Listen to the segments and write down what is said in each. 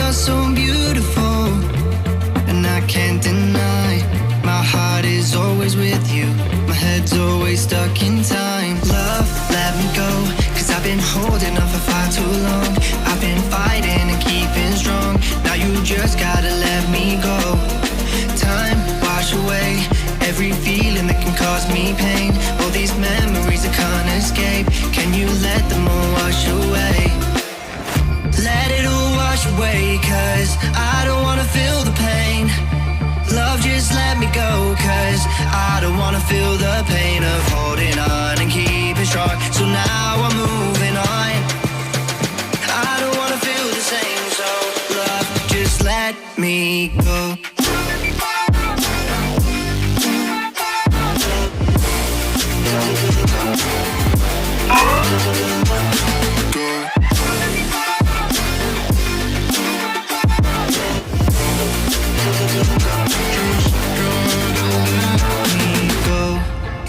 are so beautiful, and I can't deny. My heart is always with you, my head's always stuck in time. Love, let me go, cause I've been holding on for far too long. I've been fighting and keeping strong, now you just gotta let me go. Time, wash away every feeling that can cause me pain. All these memories I can't escape, can you let them all wash away? Let it all wash away, cause I don't wanna feel the pain. Love, just let me go, cause I don't wanna feel the pain of holding on and keeping strong. So now I'm moving on, I don't wanna feel the same. So love, just let me go.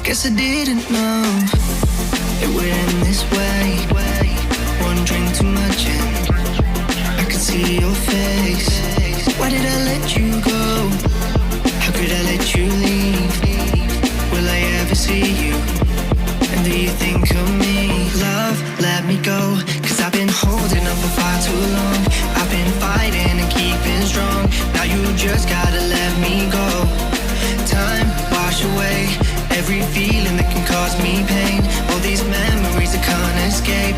Guess I didn't know it would end this way. One drink too much and I could see your face. Why did I let you go? How could I let you leave? Will I ever see you? And do you think of me? Love, let me go, cause I've been holding on for far too long. I've been fighting and keeping strong, now you just gotta let me go. Time, wash away every feeling that can cause me pain. All these memories I can't escape,